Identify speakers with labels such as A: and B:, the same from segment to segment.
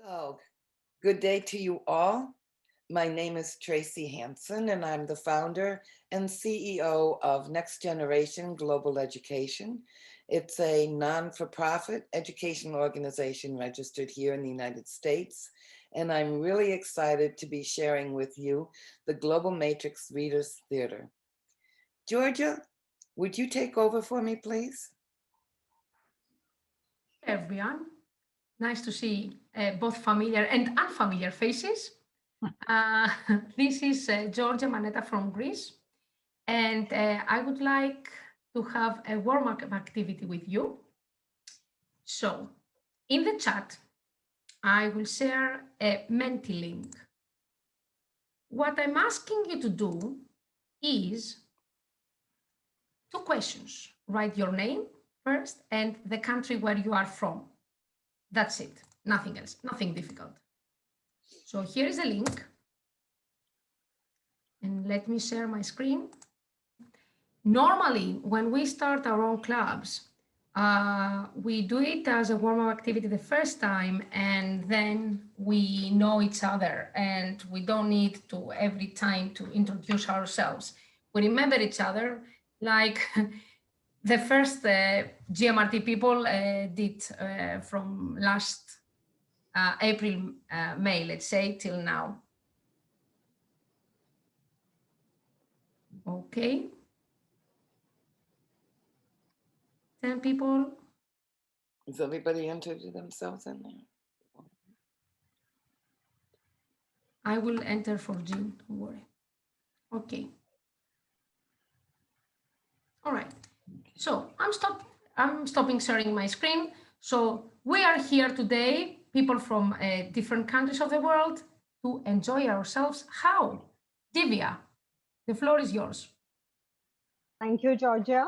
A: So, good day to you all. My name is Tracy Hansen, and I'm the founder and CEO of Next Generation Global Education. It's a non-for-profit educational organization registered here in the United States, and I'm really excited to be sharing with you the Global Matrix Readers Theater. Georgia, would you take over for me, please?
B: Hey everyone, nice to see both familiar and unfamiliar faces. This is Georgia Maneta from Greece, and I would like to have a warm-up activity with you. So, in the chat, I will share a Menti link. What I'm asking you to do is two questions. Write your name first and the country where you are from. That's it, nothing else, nothing difficult. So here is a link. And let me share my screen. Normally, when we start our own clubs, we do it as a warm-up activity the first time, and then we know each other, and we don't need to every time to introduce ourselves. We remember each other like the first GMRT people did from last April, May, let's say, till now. Okay. 10 people.
A: Has everybody entered themselves in there?
B: I will enter for Jean, don't worry. Okay. All right. So I'm stopping sharing my screen. So we are here today, people from different countries of the world, to enjoy ourselves. How? Divya, the floor is yours.
C: Thank you, Georgia.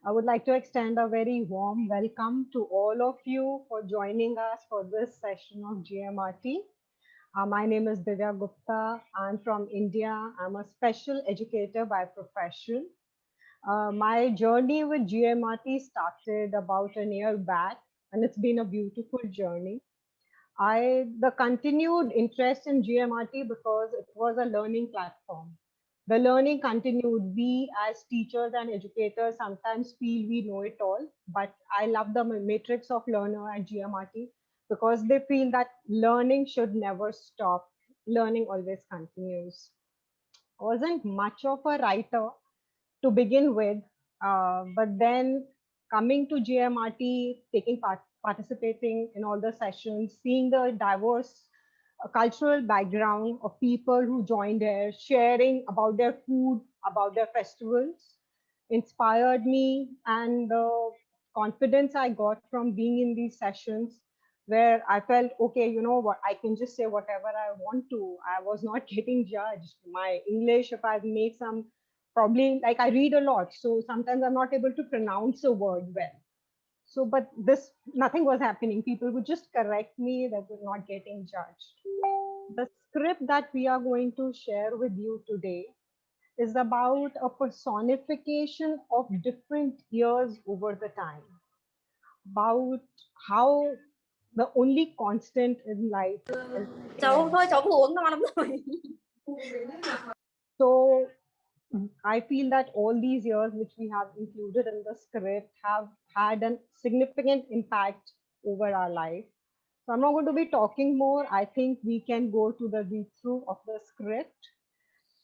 C: I would like to extend a very warm welcome to all of you for joining us for this session of GMRT. My name is Divya Gupta. I'm from India. I'm a special educator by profession. My journey with GMRT started about a year back, and it's been a beautiful journey. The continued interest in GMRT because it was a learning platform. The learning continued. We as teachers and educators sometimes feel we know it all, but I love the matrix of learner at GMRT because they feel that learning should never stop. Learning always continues. I wasn't much of a writer to begin with, but then coming to GMRT, taking participating in all the sessions, seeing the diverse cultural background of people who joined there, sharing about their food, about their festivals, inspired me, and the confidence I got from being in these sessions where I felt, okay, you know what, I can just say whatever I want to. I was not getting judged. My English, if I make some, probably like I read a lot, so sometimes I'm not able to pronounce a word well. So, but this, nothing was happening. People would just correct me, that were not getting judged. The script that we are going to share with you today is about a personification of different years over the time, about how the only constant in life is
D: Cháu thôi, cháu vừa uống ngon lắm rồi.
C: so I feel that all these years which we have included in the script have had a significant impact over our life. So I'm not going to be talking more. I think we can go to the read through of the script.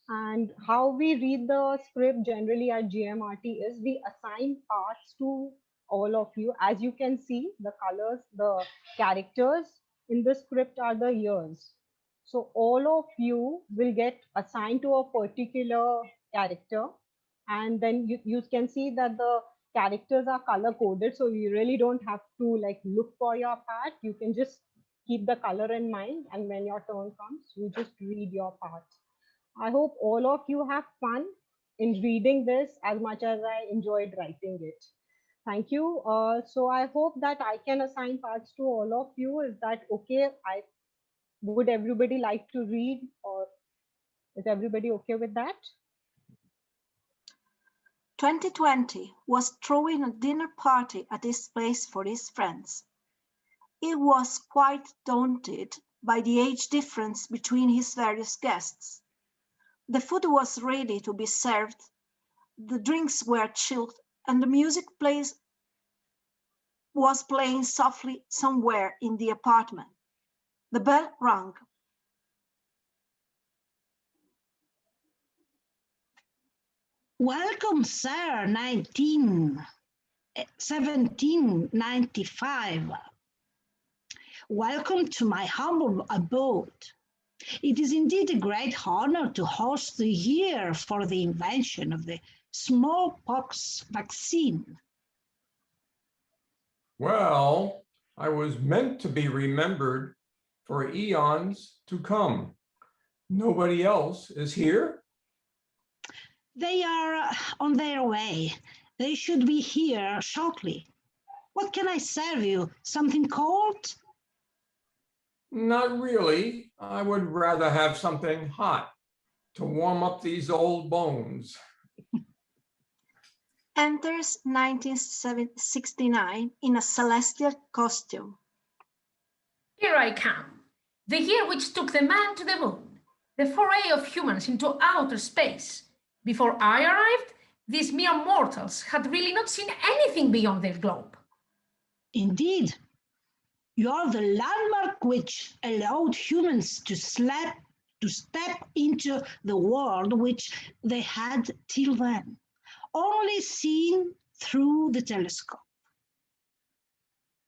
C: And how we read the script generally at GMRT is we assign parts to all of you. As you can see, the colors, the characters in the script are the years. So all of you will get assigned to a particular character. And then you can see that the characters are color coded. So you really don't have to like look for your part. You can just keep the color in mind. And when your turn comes, you just read your part. I hope all of you have fun in reading this as much as I enjoyed writing it. Thank you. So I hope that I can assign parts to all of you. Is that okay? Would everybody like to read, or is everybody okay with that?
E: 2020 was throwing a dinner party at his place for his friends. He was quite daunted by the age difference between his various guests. The food was ready to be served, the drinks were chilled, and the music was playing softly somewhere in the apartment. The bell rang.
F: Welcome, sir, 1795. Welcome to my humble abode. It is indeed a great honor to host the year for the invention of the smallpox vaccine.
G: Well, I was meant to be remembered for eons to come. Nobody else is here?
F: They are on their way. They should be here shortly. What can I serve you? Something cold?
G: Not really. I would rather have something hot to warm up these old bones.
E: Enters 1969 in a celestial costume.
B: Here I come, the year which took the man to the moon, the foray of humans into outer space. Before I arrived, these mere mortals had really not seen anything beyond their globe.
F: Indeed, you are the landmark which allowed humans to step into the world which they had till then only seen through the telescope.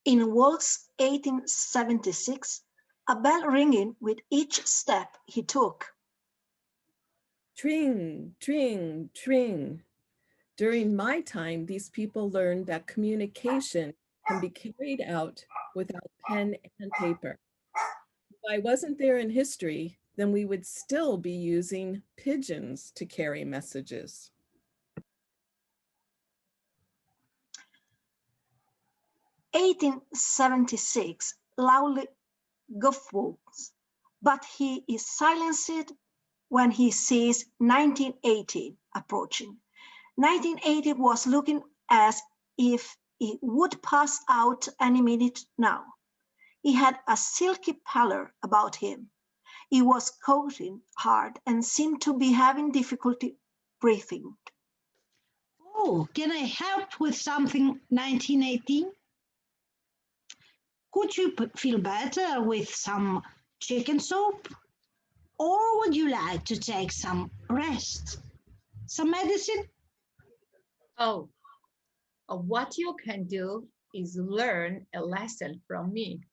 E: In walks 1876, a bell ringing with each step he took.
H: Tring, tring, tring. During my time, these people learned that communication can be carried out without pen and paper. If I wasn't there in history, then we would still be using pigeons to carry messages.
E: (1876) loudly guffaws, but he is silenced when he sees 1980 approaching. 1980 was looking as if he would pass out any minute now. He had a silky pallor about him. He was coughing hard and seemed to be having difficulty breathing.
F: Oh, can I help with something, 1918? Could you feel better with some chicken soup? Or would you like to take some rest? Some medicine?
I: Oh, what you can do is learn a lesson from me.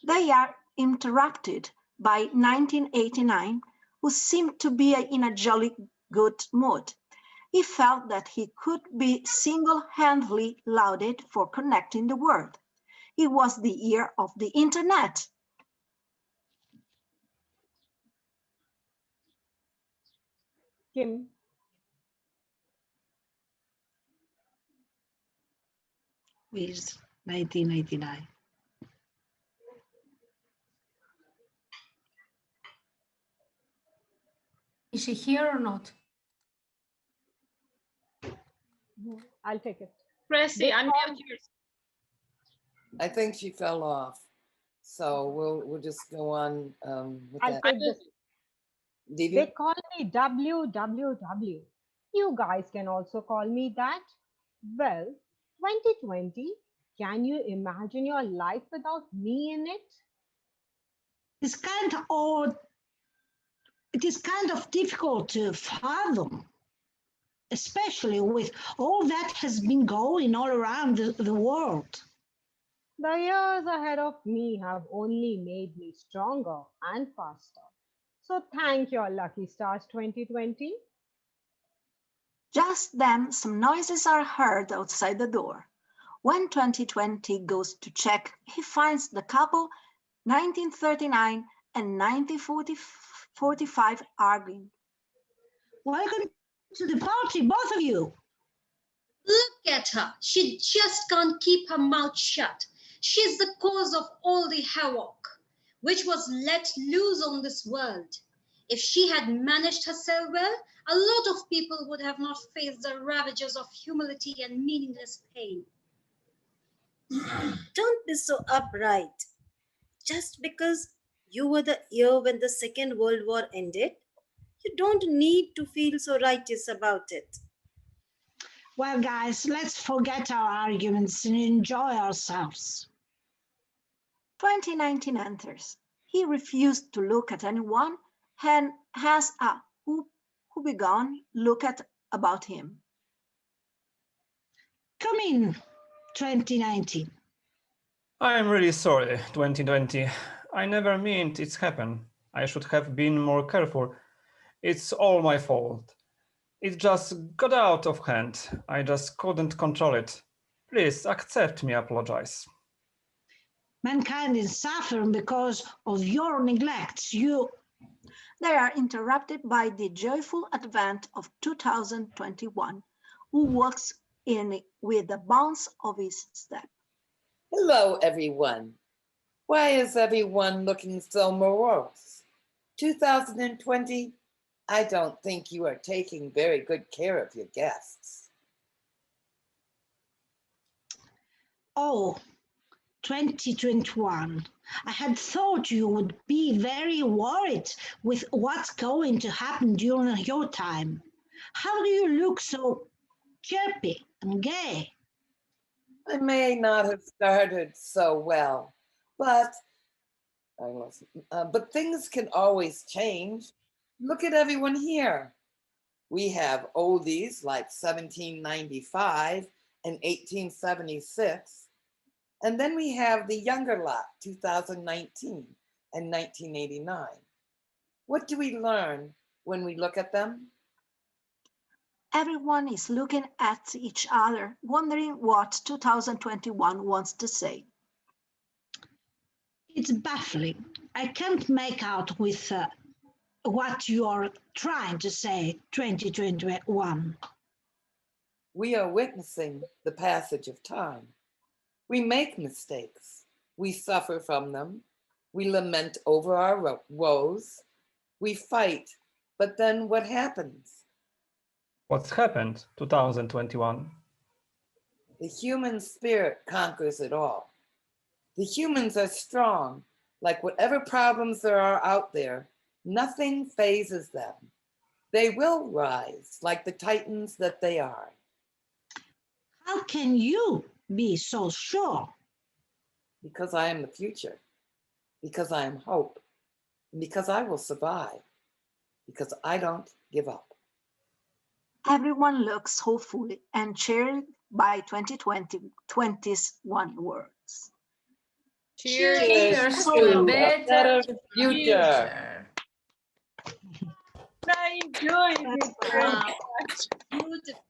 E: They are interrupted by 1989, who seemed to be in a jolly good mood. He felt that he could be single-handedly lauded for connecting the world. He was the ear of the internet.
C: Kim.
F: With 1989.
B: Is she here or not?
C: I'll take it.
I: Tracy, unmute yourself.
A: I think she fell off. So we'll just go on with
C: I'll
A: that.
C: take this.
A: Divi?
C: They call me WWW. You guys can also call me that. Well, 2020, can you imagine your life without me in it?
F: It's kind of odd. It is kind of difficult to fathom, especially with all that has been going all around the world.
C: The years ahead of me have only made me stronger and faster. So thank your lucky stars 2020.
E: Just then, some noises are heard outside the door. When 2020 goes to check, he finds the couple 1939 and 1945 arguing.
F: Welcome to the party, both of you.
D: Look at her. She just can't keep her mouth shut. She's the cause of all the havoc which was let loose on this world. If she had managed herself well, a lot of people would have not faced the ravages of humility and meaningless pain.
J: Don't be so upright. Just because you were the year when the Second World War ended, you don't need to feel so righteous about it.
F: Well, guys, let's forget our arguments and enjoy ourselves.
E: 2019 enters. He refused to look at anyone and has a who begun look at about him.
F: Come in, 2019.
K: I'm really sorry, 2020. I never meant it happened. I should have been more careful. It's all my fault. It just got out of hand. I just couldn't control it. Please accept me apologize.
F: Mankind is suffering because of your neglect.
E: They are interrupted by the joyful advent of 2021, who walks in with the bounce of his step.
A: Hello, everyone. Why is everyone looking so morose? 2020, I don't think you are taking very good care of your guests.
F: Oh, 2021. I had thought you would be very worried with what's going to happen during your time. How do you look so chirpy and gay?
A: I may not have started so well, but things can always change. Look at everyone here. We have oldies like 1795 and 1876. And then we have the younger lot, 2019 and 1989. What do we learn when we look at them?
E: Everyone is looking at each other, wondering what 2021 wants to say.
F: It's baffling. I can't make out with what you're trying to say, 2021.
A: We are witnessing the passage of time. We make mistakes. We suffer from them. We lament over our woes. We fight. But then what happens?
K: What's happened, 2021?
A: The human spirit conquers it all. The humans are strong. Like whatever problems there are out there, nothing phases them. They will rise like the titans that they are.
F: How can you be so sure?
A: Because I am the future. Because I am hope. And because I will survive. Because I don't give up.
E: Everyone looks hopeful and cheered by 2020's one words.
I: Cheers.
B: Cheers to a better future.
I: I enjoyed it very much.
D: Beautiful.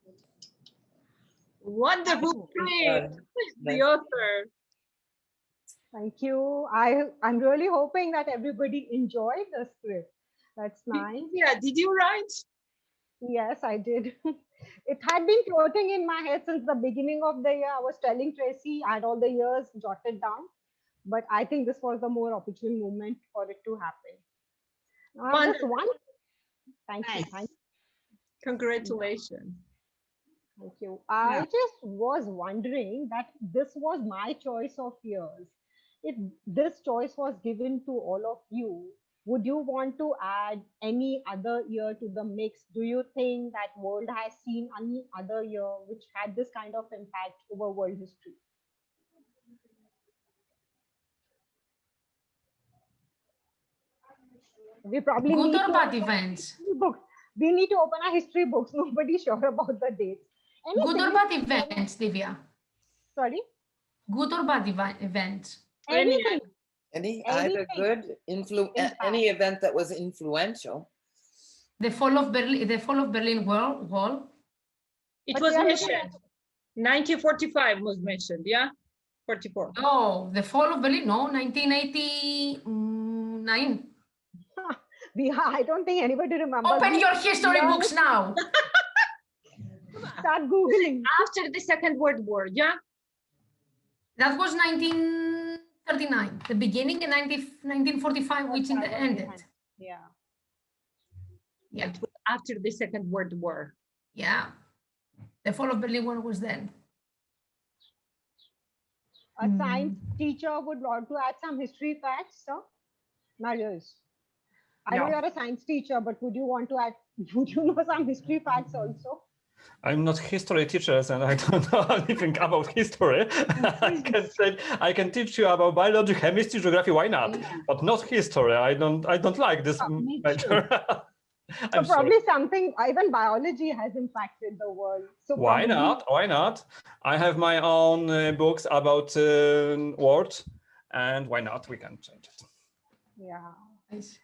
I: Wonderful print, the author.
C: Thank you. I'm really hoping that everybody enjoyed the script. That's nice.
I: Yeah, did you write?
C: Yes, I did. It had been floating in my head since the beginning of the year. I was telling Tracy, I had all the years jotted down, but I think this was the more opportune moment for it to happen. Just one. Thank you. Thank you.
I: Congratulations.
C: Thank you. I just was wondering that this was my choice of years. If this choice was given to all of you, would you want to add any other year to the mix? Do you think that world has seen any other year which had this kind of impact over world history? We probably
B: Good
C: need
B: or
C: to
B: bad
C: open
B: events?
C: books. We need to open our history books. Nobody's sure about the dates.
B: Good or bad events, Divya?
C: Sorry?
B: Good or bad events?
C: Anything.
A: Either good, any event that was influential.
B: The fall of Berlin Wall.
I: It was mentioned. 1945 was mentioned, yeah? 44.
B: Oh, the fall of Berlin, no, 1989.
C: I don't think anybody remembers.
B: Open your history books now.
C: Start Googling.
I: After the Second World War, yeah?
B: That was 1939, the beginning in 1945, which ended.
C: Yeah.
B: Yeah.
I: After the Second World War.
B: Yeah. The fall of Berlin Wall was then.
C: A science teacher would want to add some history facts, sir? Marius. I know
K: Yeah.
C: you're a science teacher, but would you want to add, would you know some history facts also?
K: I'm not history teachers and I don't know anything about history. I can teach you about biology, chemistry, geography, why not?
C: Yeah.
K: But not history. I don't like this
C: Me
K: major.
C: So
K: I'm
C: probably
K: sorry.
C: something, even biology has impacted the world. So
K: Why
C: probably,
K: not? Why not? I have my own books about words, and why not? We can change it.
C: yeah.
B: Nice.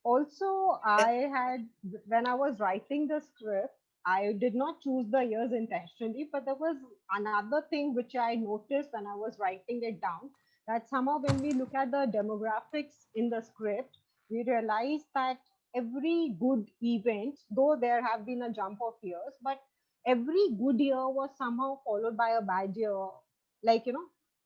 C: Also, I had, when I was writing the script, I did not choose the years intentionally, but there was another thing which I noticed when I was writing it down, that somehow when we look at the demographics in the script, we realize that every good event, though there have been a jump of years, but every good year was somehow followed by a bad year, like,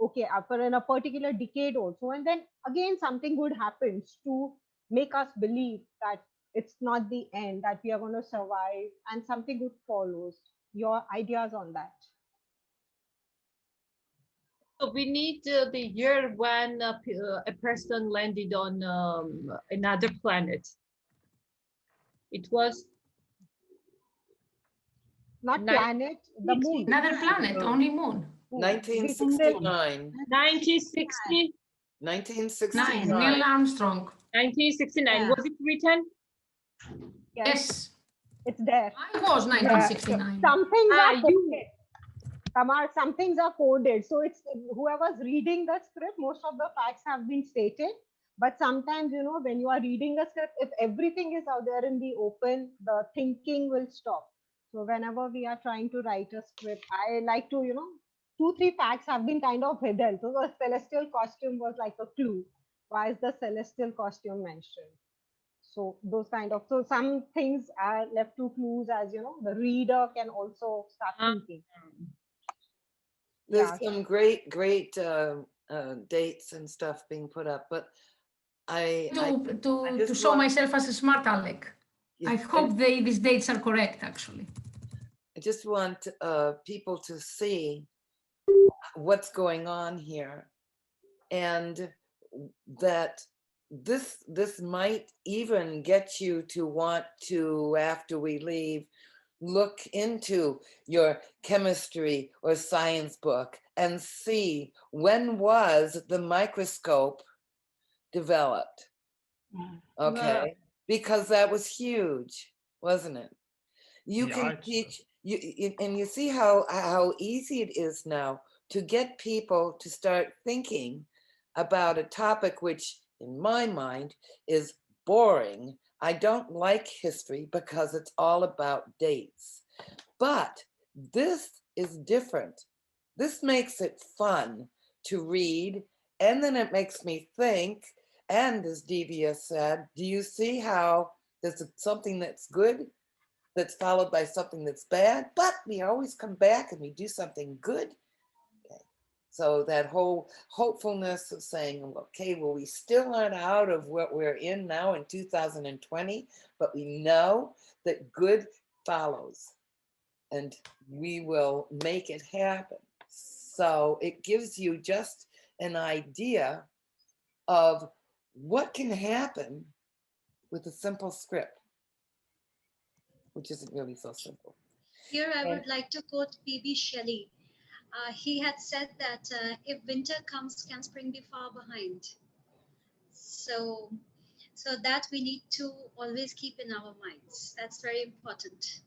C: okay, after in a particular decade also, and then again something good happens to make us believe that it's not the end, that we are going to survive and something good follows. Your ideas on that?
I: So we need the year when a person landed on another planet. It was
C: Not planet, the moon.
B: Another planet, only moon.
A: 1969.
I: 1960,
A: 1969.
B: 9. Neil Armstrong.
I: 1969.
J: Yeah.
I: Was it written?
B: Yes.
C: It's there.
B: I was 1969.
C: Some things are
I: you.
C: coded. Tamar, some things are coded. So it's whoever's reading the script, most of the facts have been stated. But sometimes, when you are reading a script, if everything is out there in the open, the thinking will stop. So whenever we are trying to write a script, I like to, 2-3 facts have been kind of hidden. So the celestial costume was like a clue. Why is the celestial costume mentioned? So those kind of, so some things are left to clues, as the reader can also start thinking.
A: There's
C: Yeah.
A: some great dates and stuff being put up, but I
B: To
A: just
B: show
A: want-
B: myself as a smart aleck. I hope these dates are correct, actually.
A: I just want people to see what's going on here, and that this might even get you to want to, after we leave, look into your chemistry or science book and see when was the microscope developed. Okay, because that was huge, wasn't it? You
K: Yeah,
A: can teach you, and you see how easy it is now to get people to start thinking about a topic which, in my mind, is boring. I don't like history because it's all about dates. But this is different. This makes it fun to read, and then it makes me think. And as Divya said, do you see how there's something that's good that's followed by something that's bad, but we always come back and we do something good? Okay. So that whole hopefulness of saying, okay, well, we still aren't out of what we're in now in 2020, but we know that good follows and we will make it happen. So it gives you just an idea of what can happen with a simple script, which isn't really so simple.
D: Here I would like to quote P.B. Shelley. He had said that if winter comes, can spring be far behind? So that we need to always keep in our minds. That's very important.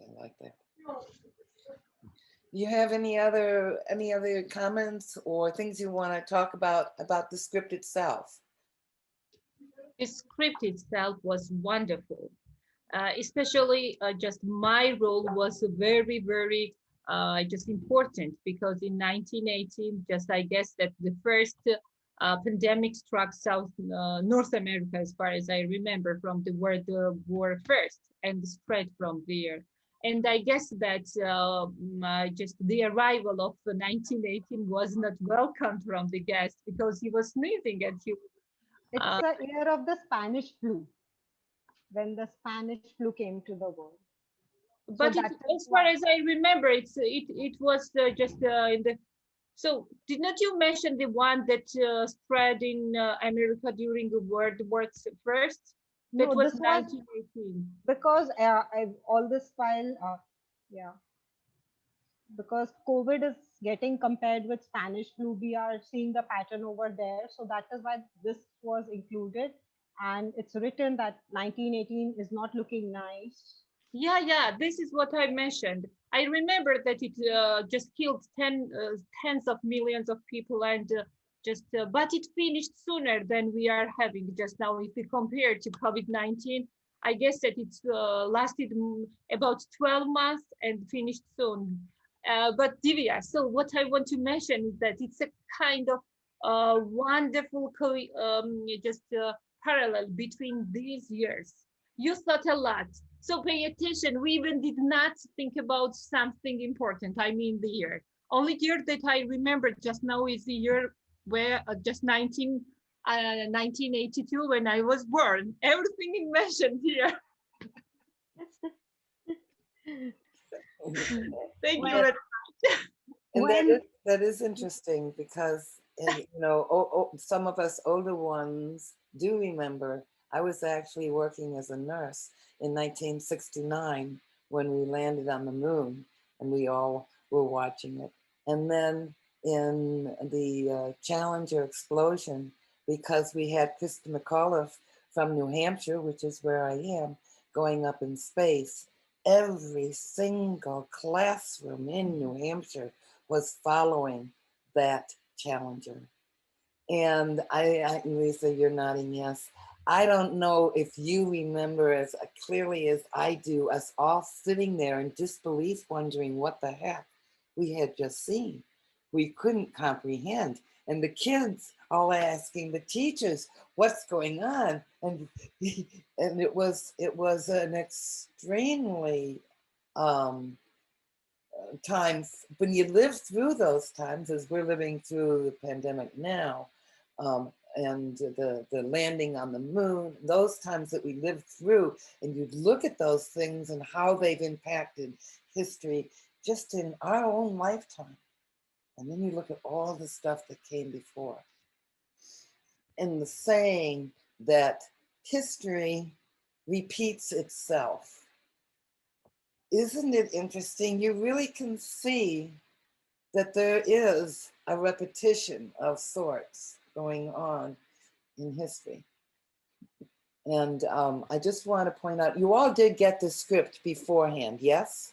A: I like that. You have any other comments or things you want to talk about the script itself?
I: The script itself was wonderful. Especially just my role was very, very just important, because in 1918, just I guess that the first pandemic struck North America, as far as I remember, from the World War first, and spread from there. And I guess that just the arrival of 1918 was not welcomed from the guest, because he was sneezing and he.
C: It's the year of the Spanish flu, when the Spanish flu came to the world.
I: But
C: So
I: as far as I remember, it was just in the So did not you mention the one that spread in America during the World War First? That
C: No,
I: was
C: this was
I: 1918.
C: because all this while, yeah, because COVID is getting compared with Spanish flu, we are seeing the pattern over there. So that is why this was included. And it's written that 1918 is not looking nice.
I: Yeah, this is what I mentioned. I remember that it just killed tens of millions of people and but it finished sooner than we are having just now. If we compare to COVID-19, I guess that it's lasted about 12 months and finished soon. But Divya, so what I want to mention is that it's a kind of wonderful parallel between these years. You thought a lot. So pay attention. We even did not think about something important. I mean, the year. Only year that I remember just now is the year where just 1982 when I was born. Everything is mentioned here. Thank you
C: Well,
I: very much.
A: And
C: when
A: that is interesting because, and, you know, some of us older ones do remember. I was actually working as a nurse in 1969 when we landed on the moon, and we all were watching it. And then in the Challenger explosion, because we had Krista McAuliffe from New Hampshire, which is where I am, going up in space, every single classroom in New Hampshire was following that Challenger. And Lisa, you're nodding yes. I don't know if you remember as clearly as I do, us all sitting there in disbelief, wondering what the heck we had just seen. We couldn't comprehend. And the kids all asking the teachers, what's going on? And, and it was an extremely times when you live through those times, as we're living through the pandemic now, and the landing on the moon, those times that we lived through, and you look at those things and how they've impacted history just in our own lifetime. And then you look at all the stuff that came before. And the saying that history repeats itself. Isn't it interesting? You really can see that there is a repetition of sorts going on in history. And I just want to point out, you all did get the script beforehand, yes?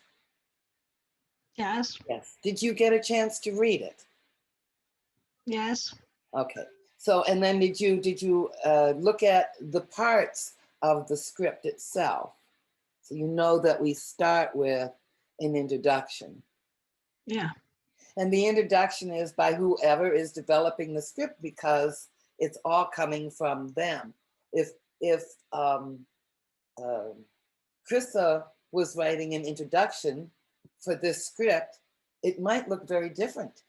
F: Yes,
A: Yes. Did you get a chance to read it?
F: yes,
A: Okay. So, and then did you look at the parts of the script itself? So you know that we start with an introduction.
F: yeah,
A: And the introduction is by whoever is developing the script because it's all coming from them. If Krista was writing an introduction for this script, it might look very different,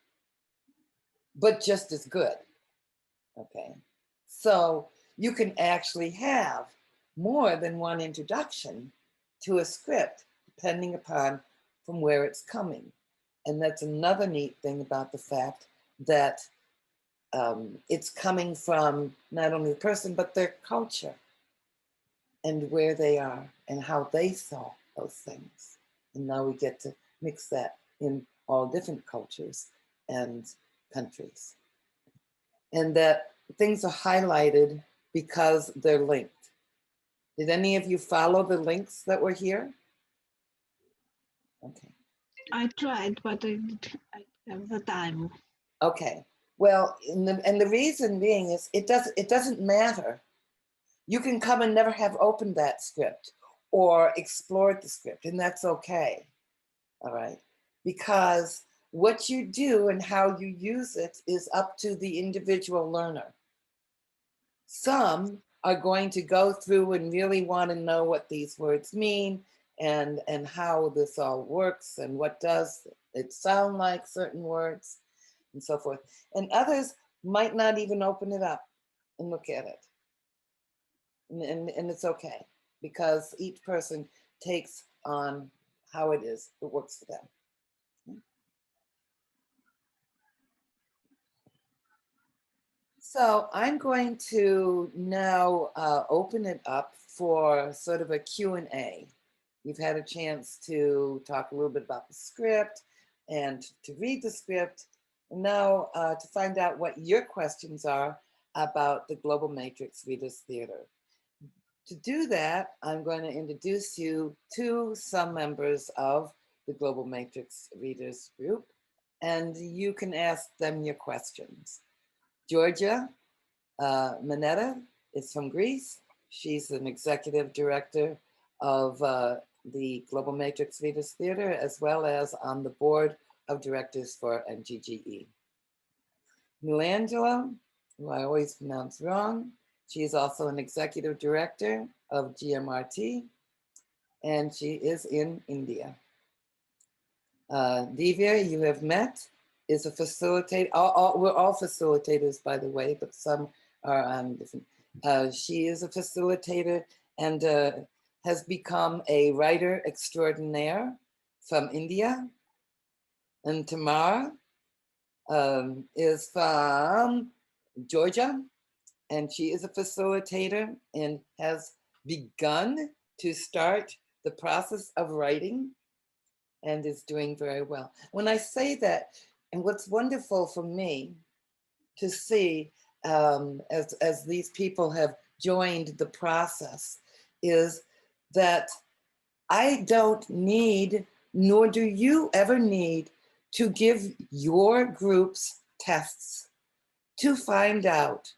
A: but just as good. Okay. So you can actually have more than one introduction to a script, depending upon from where it's coming. And that's another neat thing about the fact that it's coming from not only the person, but their culture and where they are and how they saw those things. And now we get to mix that in all different cultures and countries. And that things are highlighted because they're linked. Did any of you follow the links that were here? Okay.
F: I tried, but I didn't have the time.
A: Okay. Well, and the reason being is it doesn't matter. You can come and never have opened that script or explored the script, and that's okay. All right. Because what you do and how you use it is up to the individual learner. Some are going to go through and really want to know what these words mean and how this all works and what does it sound like certain words and so forth. And others might not even open it up and look at it. And it's okay because each person takes on how it is that works for them. So I'm going to now open it up for sort of a Q&A. You've had a chance to talk a little bit about the script and to read the script, and now to find out what your questions are about the Global Matrix Readers Theater. To do that, I'm going to introduce you to some members of the Global Matrix Readers group, and you can ask them your questions. Georgia Manetta is from Greece. She's an executive director of the Global Matrix Readers Theater, as well as on the board of directors for NGGE. Milangelo, who I always pronounce wrong, she is also an executive director of Gmrt, and she is in India. Divya, you have met, is a facilitator. We're all facilitators, by the way, but some are on different. She is a facilitator and has become a writer extraordinaire from India. And Tamara is from Georgia, and she is a facilitator and has begun to start the process of writing and is doing very well. When I say that, and what's wonderful for me to see as these people have joined the process is that I don't need, nor do you ever need, to give your groups tests to find out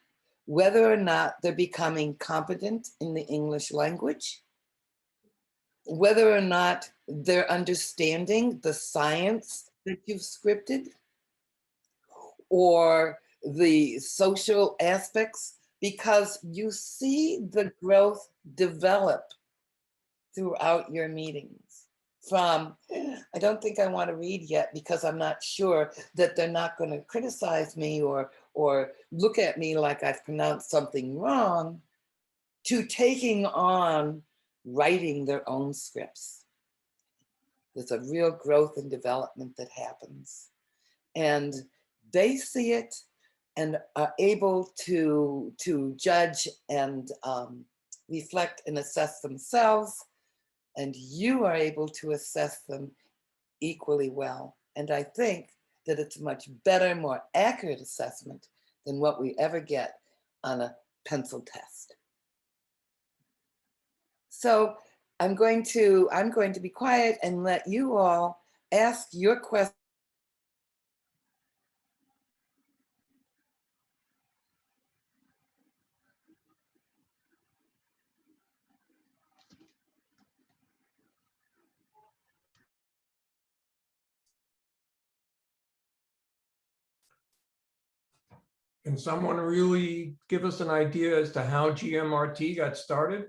A: whether or not they're becoming competent in the English language, whether or not they're understanding the science that you've scripted, or the social aspects, because you see the growth develop throughout your meetings. From, I don't think I want to read yet because I'm not sure that they're not going to criticize me or look at me like I've pronounced something wrong, to taking on writing their own scripts. There's a real growth and development that happens. And they see it and are able to judge and reflect and assess themselves. And you are able to assess them equally well. And I think that it's a much better, more accurate assessment than what we ever get on a pencil test. So I'm going to be quiet and let you all ask your questions.
G: Can someone really give us an idea as to how GMRT got started?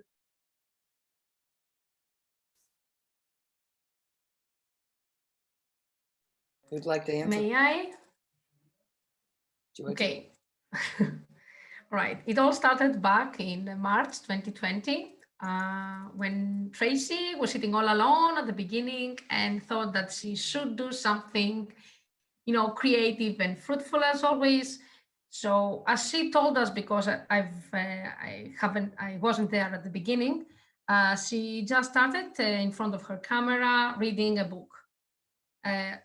A: Who'd like to answer?
B: May I?
A: Georgia?
B: Okay. Right. It all started back in March 2020 when Tracy was sitting all alone at the beginning and thought that she should do something, creative and fruitful as always. So as she told us, because I wasn't there at the beginning, she just started in front of her camera reading a book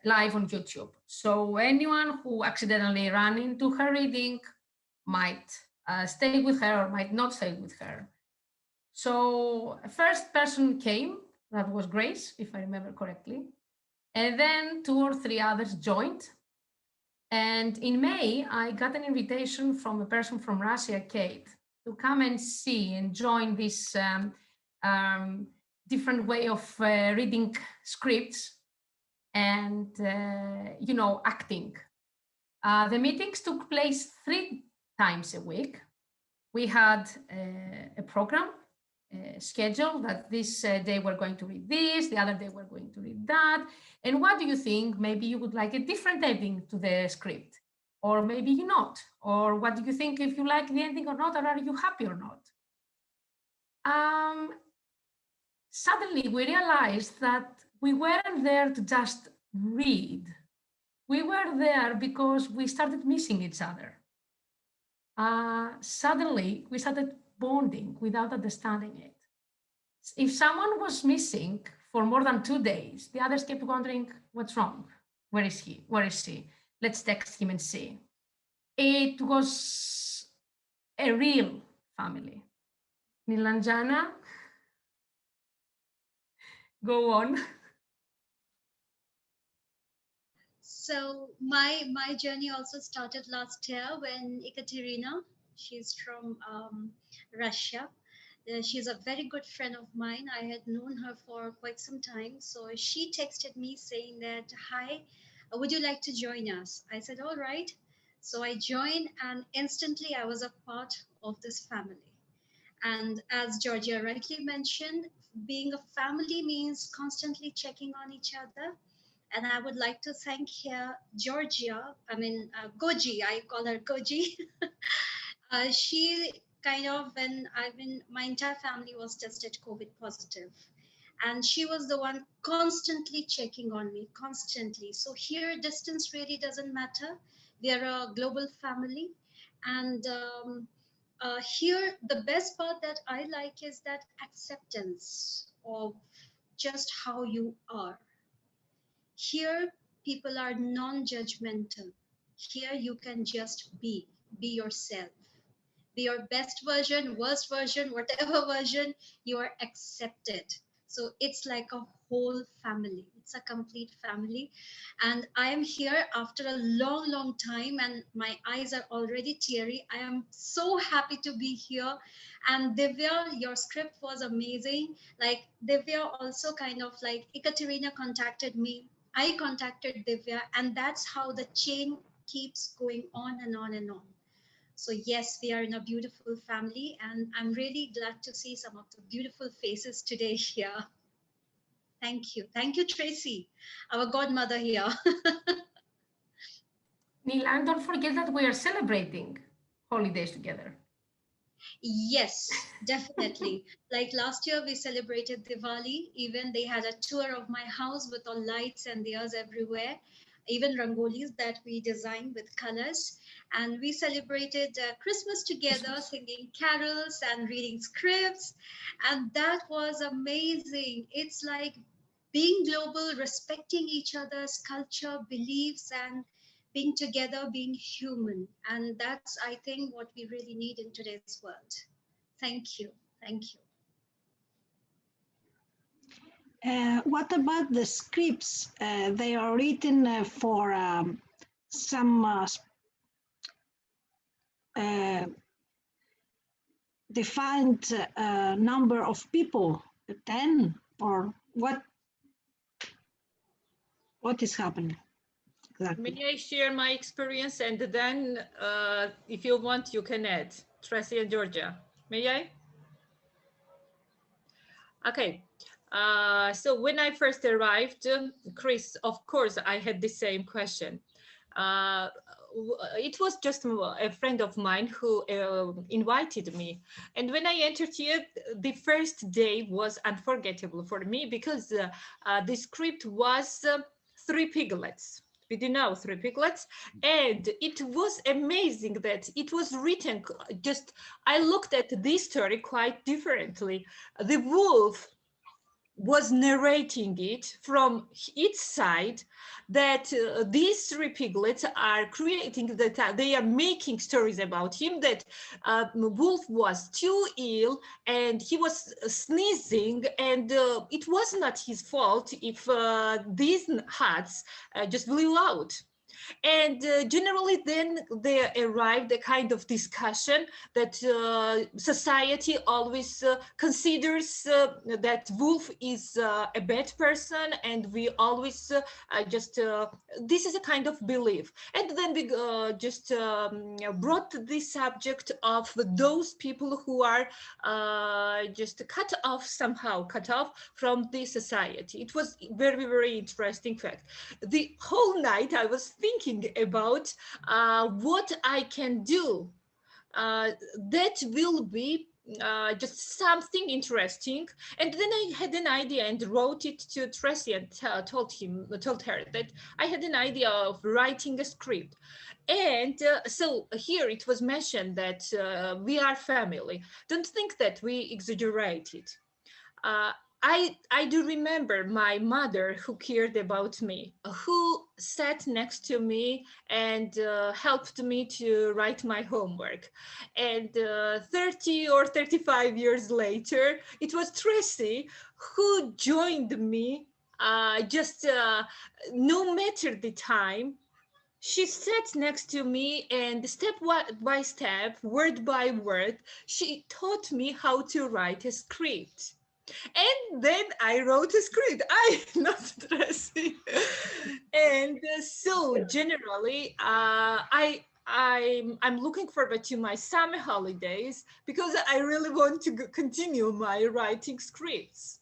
B: live on YouTube. So anyone who accidentally ran into her reading might stay with her or might not stay with her. So first person came, that was Grace, if I remember correctly. And then 2 or 3 others joined. And in May, I got an invitation from a person from Russia, Kate, to come and see and join this different way of reading scripts and, acting. The meetings took place 3 times a week. We had a program schedule that this day we're going to read this, the other day we're going to read that. And what do you think? Maybe you would like a different ending to the script, or maybe you not. Or what do you think, if you like the ending or not, or are you happy or not? Suddenly we realized that we weren't there to just read. We were there because we started missing each other. suddenly we started bonding without understanding it. If someone was missing for more than 2 days, the others kept wondering, what's wrong? Where is he? Where is she? Let's text him and see. It was a real family. Nilanjana, go on.
D: So my journey also started last year when Ekaterina, she's from Russia. She's a very good friend of mine. I had known her for quite some time. So she texted me saying that, hi, would you like to join us? I said, all right. So I joined, and instantly I was a part of this family. And as Georgia rightly mentioned, being a family means constantly checking on each other. And I would like to thank here Georgia, Goji, I call her Goji. She kind of, when my entire family was tested COVID positive, and she was the one constantly checking on me, constantly. So here, distance really doesn't matter. We are a global family. And here, the best part that I like is that acceptance of just how you are. Here, people are non-judgmental. Here, you can just be yourself. Be your best version, worst version, whatever version, you are accepted. So it's like a whole family. It's a complete family. And I am here after a long, long time, and my eyes are already teary. I am so happy to be here. And Divya, your script was amazing. Like Divya also kind of like Ekaterina contacted me. I contacted Divya, and that's how the chain keeps going on and on and on. So yes, we are in a beautiful family, and I'm really glad to see some of the beautiful faces today here. Thank you. Thank you, Tracy, our godmother here.
B: Nilan, don't forget that we are celebrating holidays together.
D: Yes, definitely. Like last year, we celebrated Diwali. Even they had a tour of my house with all lights and diyas everywhere, even rangolis that we designed with colors. And we celebrated Christmas together,
B: Christmas.
D: singing carols and reading scripts. And that was amazing. It's like being global, respecting each other's culture, beliefs, and being together, being human. And that's, I think, what we really need in today's world. Thank you. Thank you.
F: What about the scripts? They are written for some defined number of people, 10 or what? What is happening exactly?
I: May I share my experience, and then if you want, you can add. Tracy and Georgia, may I? Okay. So when I first arrived, Chris, of course, I had the same question. It was just a friend of mine who invited me. And when I entered here, the first day was unforgettable for me because the script was Three Piglets. We do know Three Piglets, and it was amazing that it was written just, I looked at this story quite differently. The wolf was narrating it from its side, that these three piglets are creating that they are making stories about him, that wolf was too ill and he was sneezing, and it was not his fault if these huts just blew out. And generally then there arrived a kind of discussion that society always considers that wolf is a bad person, and we always this is a kind of belief. And then we just brought the subject of those people who are just cut off from the society. It was very, very interesting fact. The whole night I was thinking about what I can do that will be just something interesting. And then I had an idea and wrote it to Tracy and told her that I had an idea of writing a script. And so here it was mentioned that we are family. Don't think that we exaggerated. Uh, I do remember my mother who cared about me, who sat next to me and helped me to write my homework. And 30 or 35 years later, it was Tracy who joined me. Just no matter the time, she sat next to me and step by step, word by word, she taught me how to write a script. And then I wrote a script. I not Tracy. And so generally, I'm looking forward to my summer holidays because I really want to continue my writing scripts.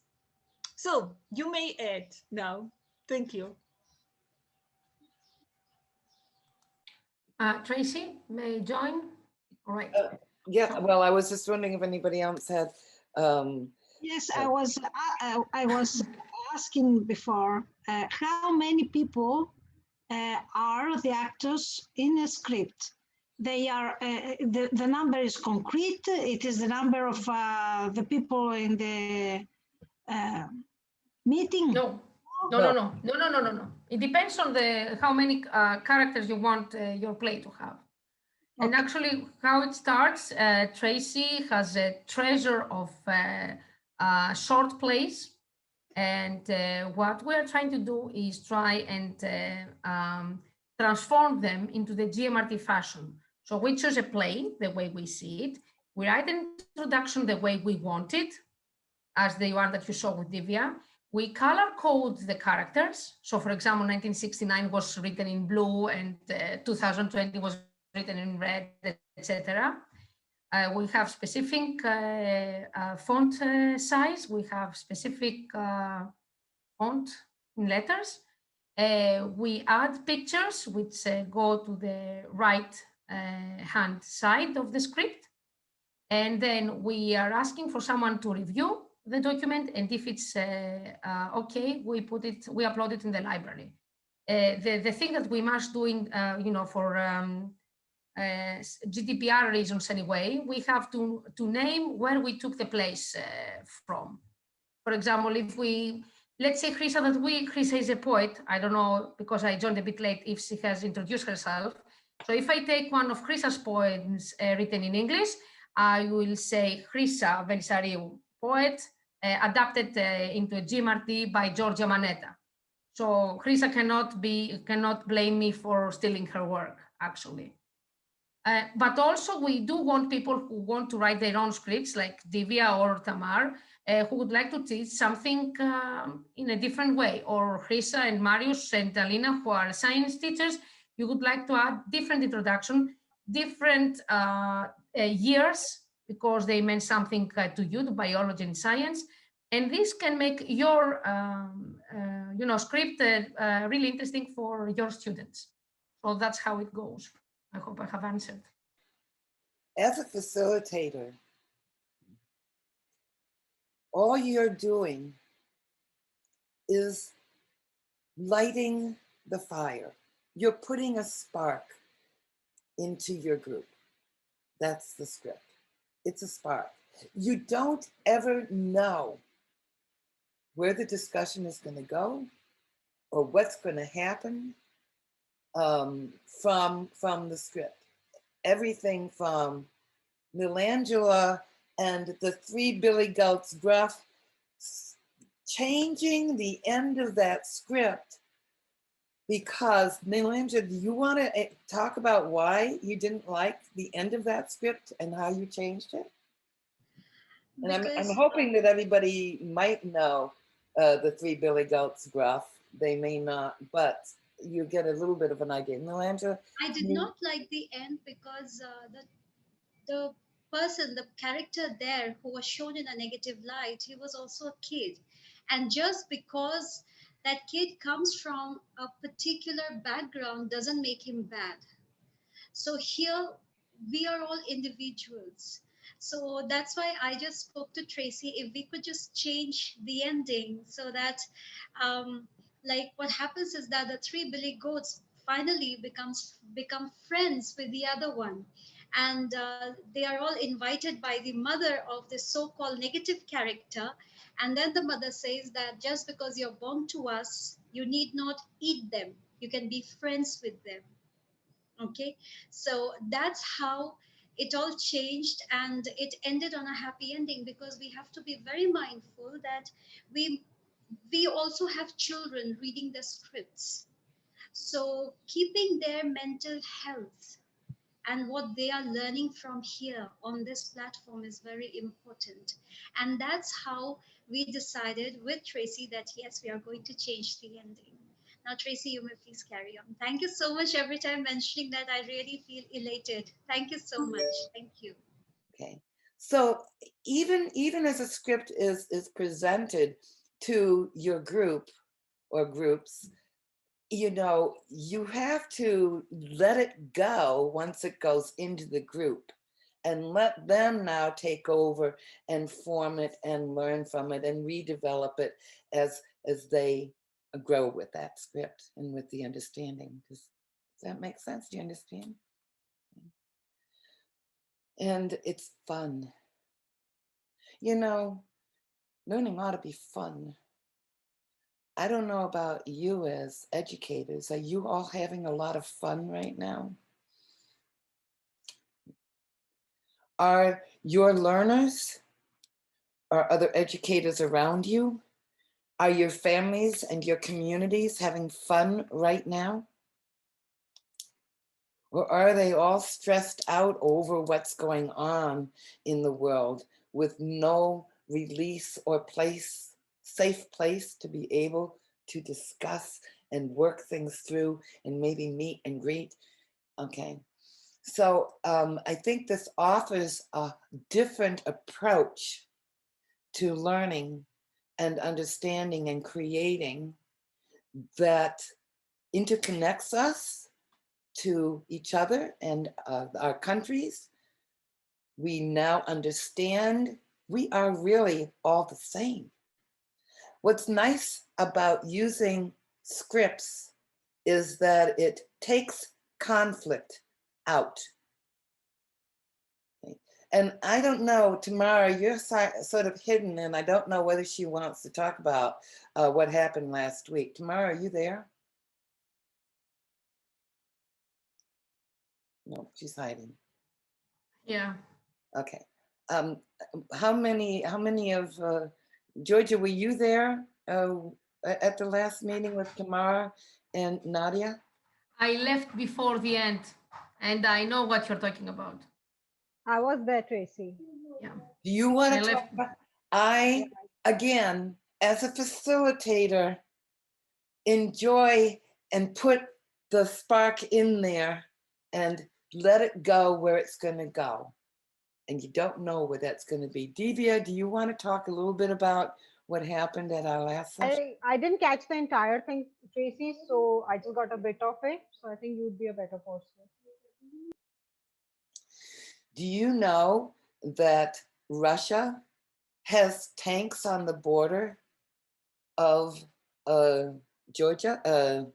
I: So you may add now. Thank you.
B: Tracy, may I join? All right.
A: Yeah, well, I was just wondering if anybody else had.
F: Yes, I was asking before how many people are the actors in a script. They are the number is concrete. It is the number of the people in the meeting.
B: No. It depends on the how many characters you want your play to have. And actually, how it starts, Tracy has a treasure of short plays. And what we're trying to do is try and transform them into the Gmrt fashion. So we choose a play the way we see it. We write an introduction the way we want it, as the one that you saw with Divya. We color code the characters. So for example, 1969 was written in blue and 2020 was written in red, etc. We have specific font size. We have specific font in letters. We add pictures which go to the right hand side of the script. And then we are asking for someone to review the document. And if it's okay, we upload it in the library. The thing that we must do for GDPR reasons anyway, we have to name where we took the place from. For example, if let's say Chrissa is a poet. I don't know, because I joined a bit late, if she has introduced herself. So if I take one of Chrissa's poems written in English, I will say Chrissa Velisariou, poet, adapted into a Gmrt by Georgia Manetta. So Chrissa cannot blame me for stealing her work, actually. But also we do want people who want to write their own scripts, like Divya or Tamar, who would like to teach something in a different way, or Chrissa and Marius and Alina, who are science teachers. You would like to add different introduction, different years, because they meant something to you, to biology and science. And this can make your script really interesting for your students. So that's how it goes. I hope I have answered.
A: As a facilitator, all you're doing is lighting the fire. You're putting a spark into your group. That's the script. It's a spark. You don't ever know where the discussion is going to go or what's going to happen from the script. Everything from Milangela and the Three Billy Goats gruff, changing the end of that script because, Milangela, do you want to talk about why you didn't like the end of that script and how you changed it? And I'm hoping that everybody might know the Three Billy Goats gruff. They may not, but you get a little bit of an idea. Milangela?
D: I did not like the end because the person, the character there who was shown in a negative light, he was also a kid. And just because that kid comes from a particular background doesn't make him bad. So here we are all individuals. So that's why I just spoke to Tracy if we could just change the ending so that, um, like, what happens is that the three billy goats finally become friends with the other one, and they are all invited by the mother of this so-called negative character, and then the mother says that just because you're born to us, you need not eat them. You can be friends with them. Okay, so that's how it all changed, and it ended on a happy ending, because we have to be very mindful that we we also have children reading the scripts, so keeping their mental health and what they are learning from here on this platform is very important. And that's how we decided with Tracy that yes, we are going to change the ending. Now, Tracy, you may please carry on. Thank you so much. Every time mentioning that, I really feel elated. Thank you so much. Thank you.
A: Okay. So even as a script is presented to your group or groups, you know, you have to let it go once it goes into the group and let them now take over and form it and learn from it and redevelop it as they grow with that script and with the understanding. Does that make sense? Do you understand? And it's fun. You know, learning ought to be fun. I don't know about you as educators. Are you all having a lot of fun right now? Are your learners or other educators around you? Are your families and your communities having fun right now? Or are they all stressed out over what's going on in the world with no release or safe place to be able to discuss and work things through and maybe meet and greet? Okay. So I think this offers a different approach to learning and understanding and creating that interconnects us to each other and our countries. We now understand we are really all the same. What's nice about using scripts is that it takes conflict out. And I don't know, Tamara, you're sort of hidden, and I don't know whether she wants to talk about what happened last week. Tamara, are you there? No, she's hiding.
B: Yeah.
A: Okay. How many of, Georgia, were you there at the last meeting with Tamara and Nadia?
B: I left before the end, and I know what you're talking about.
C: I was there, Tracy.
B: Yeah.
A: Do you want
B: I
A: to talk
B: left.
A: about, again, as a facilitator, enjoy and put the spark in there and let it go where it's going to go. And you don't know where that's going to be. Divya, do you want to talk a little bit about what happened at our last session?
C: I didn't catch the entire thing, Tracy, so I just got a bit of it. So I think you'd be a better person.
A: Do you know that Russia has tanks on the border of Georgia?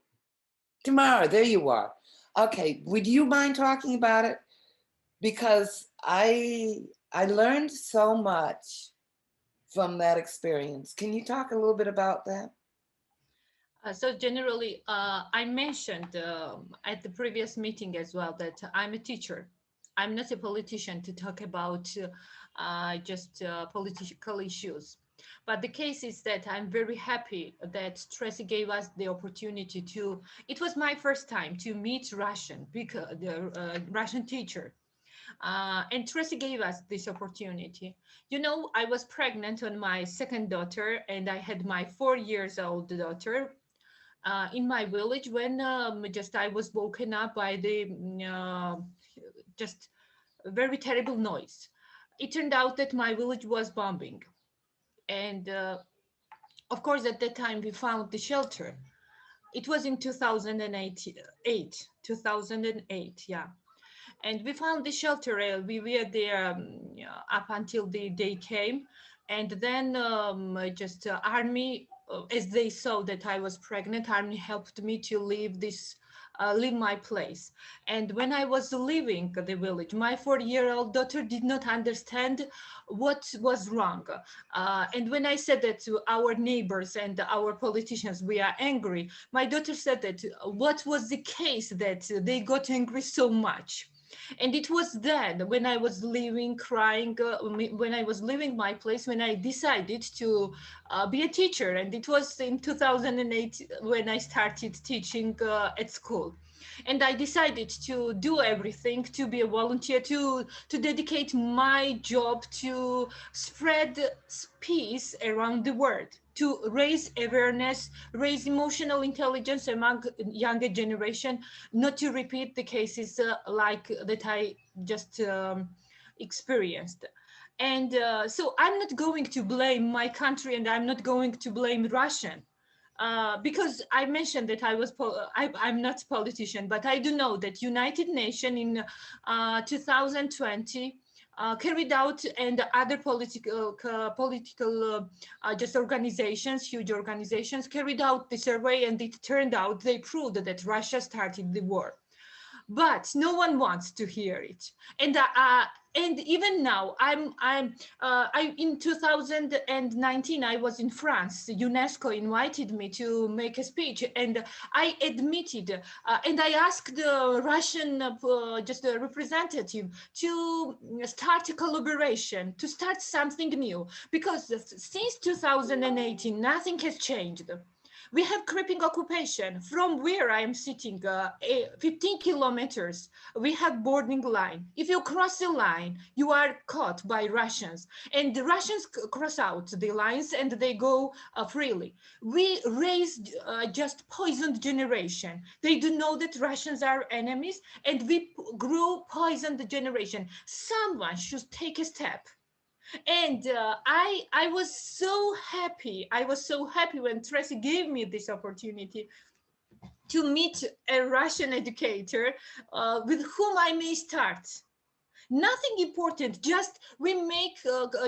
A: Tamara, there you are. Okay, would you mind talking about it? Because I learned so much from that experience. Can you talk a little bit about that?
I: So generally, I mentioned at the previous meeting as well that I'm a teacher. I'm not a politician to talk about just political issues. But the case is that I'm very happy that Tracy gave us the opportunity to, it was my first time to meet Russian, because the Russian teacher. And Tracy gave us this opportunity. You know, I was pregnant on my second daughter, and I had my 4 years old daughter in my village when just I was woken up by the just a very terrible noise. It turned out that my village was bombing, and of course at that time we found the shelter. It was in 2008, 2008, yeah. And we found the shelter. We were there up until the day came. And then army, as they saw that I was pregnant, army helped me to leave leave my place. And when I was leaving the village, my 4-year-old daughter did not understand what was wrong. And when I said that to our neighbors and our politicians, we are angry, my daughter said that what was the case that they got angry so much. And it was then when I was leaving, crying, when I was leaving my place, when I decided to be a teacher. And it was in 2008 when I started teaching at school. And I decided to do everything, to be a volunteer, to dedicate my job to spread peace around the world, to raise awareness, raise emotional intelligence among younger generation, not to repeat the cases like that I just experienced. And so I'm not going to blame my country, and I'm not going to blame Russian. Because I mentioned that I'm not a politician, but I do know that United Nations in 2020 carried out, and other political just organizations, huge organizations, carried out the survey, and it turned out they proved that Russia started the war. But no one wants to hear it. And even now, in 2019, I was in France. UNESCO invited me to make a speech, and I admitted, and I asked the Russian just a representative to start a collaboration, to start something new, because since 2018, nothing has changed. We have creeping occupation. From where I am sitting, 15 kilometers, we have boarding line. If you cross the line, you are caught by Russians. And the Russians cross out the lines and they go freely. We raised just poisoned generation. They do know that Russians are enemies, and we grew poisoned generation. Someone should take a step. And I was so happy. I was so happy when Tracy gave me this opportunity to meet a Russian educator with whom I may start. Nothing important, just we make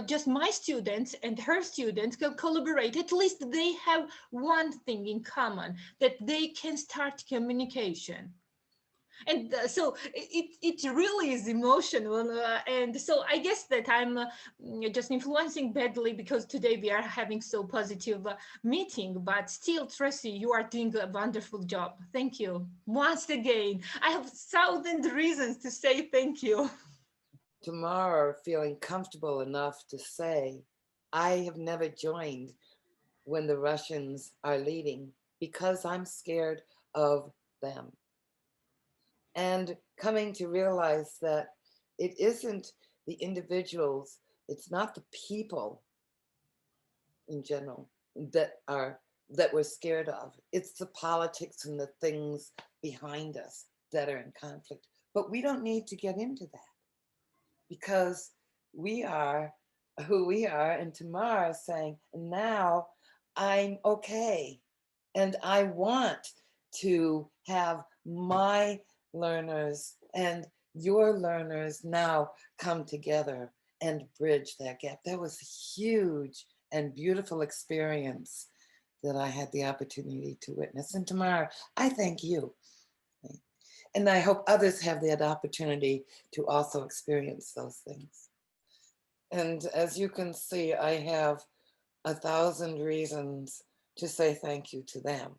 I: just my students and her students can collaborate. At least they have one thing in common, that they can start communication. And so it really is emotional, and so I guess that I'm just influencing badly, because today we are having so positive meeting. But still, Tracy, you are doing a wonderful job. Thank you once again. I have 1,000 reasons to say thank you.
A: Tomorrow, feeling comfortable enough to say, I have never joined when the Russians are leading, because I'm scared of them. And coming to realize that it isn't the individuals, it's not the people in general that we're scared of. It's the politics and the things behind us that are in conflict. But we don't need to get into that, because we are who we are, and Tamara is saying, now I'm okay, and I want to have my learners and your learners now come together and bridge that gap. That was a huge and beautiful experience that I had the opportunity to witness. And Tamara, I thank you. And I hope others have that opportunity to also experience those things. And as you can see, I have 1,000 reasons to say thank you to them,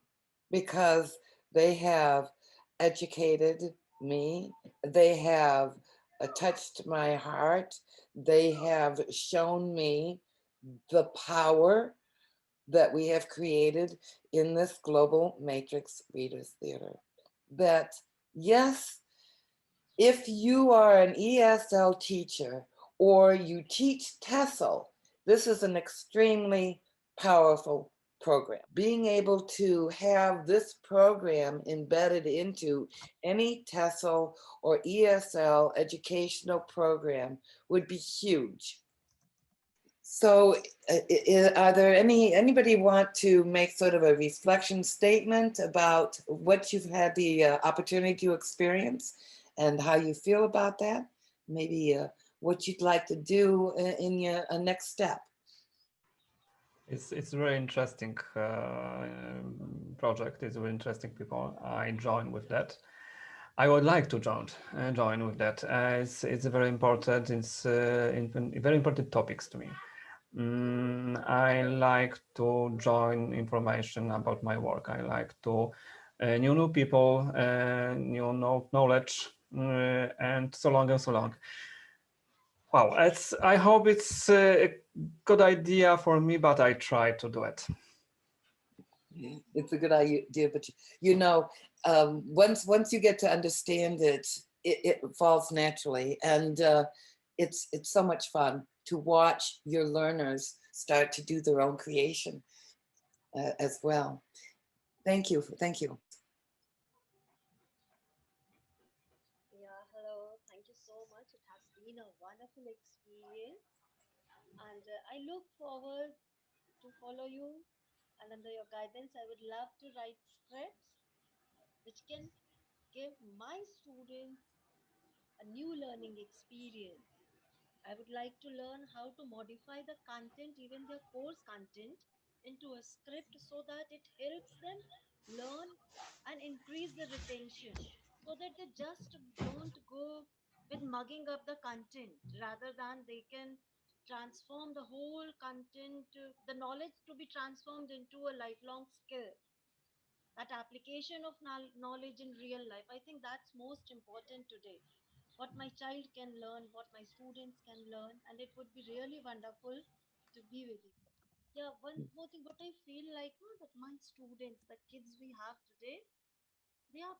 A: because they have educated me, they have touched my heart, they have shown me the power that we have created in this global matrix readers theater. That yes, if you are an ESL teacher or you teach TESOL, this is an extremely powerful program. Being able to have this program embedded into any TESOL or ESL educational program would be huge. So are there anybody want to make sort of a reflection statement about what you've had the opportunity to experience and how you feel about that. Maybe what you'd like to do in your next step.
K: It's a very interesting project. It's very interesting people. I join with that. I would like to join with that. It's very important. It's very important topics to me. I like to join information about my work. I like to new people, new knowledge, and so long and so long. Wow, I hope it's a good idea for me, but I try to do it.
A: It's a good idea, but you know, once you get to understand it, it falls naturally, and it's so much fun to watch your learners start to do their own creation as well. Thank you. Thank you.
J: Yeah, hello. Thank you so much. It has been a wonderful experience, and I look forward to follow you. And under your guidance, I would love to write scripts which can give my students a new learning experience. I would like to learn how to modify the content, even their course content, into a script so that it helps them learn and increase the retention so that they just don't go with mugging up the content, rather than they can transform the whole content, the knowledge to be transformed into a lifelong skill. That application of knowledge in real life, I think that's most important today. What my child can learn, what my students can learn, and it would be really wonderful to be with you. Yeah, one more thing, what I feel like, no, that my students, the kids we have today, they are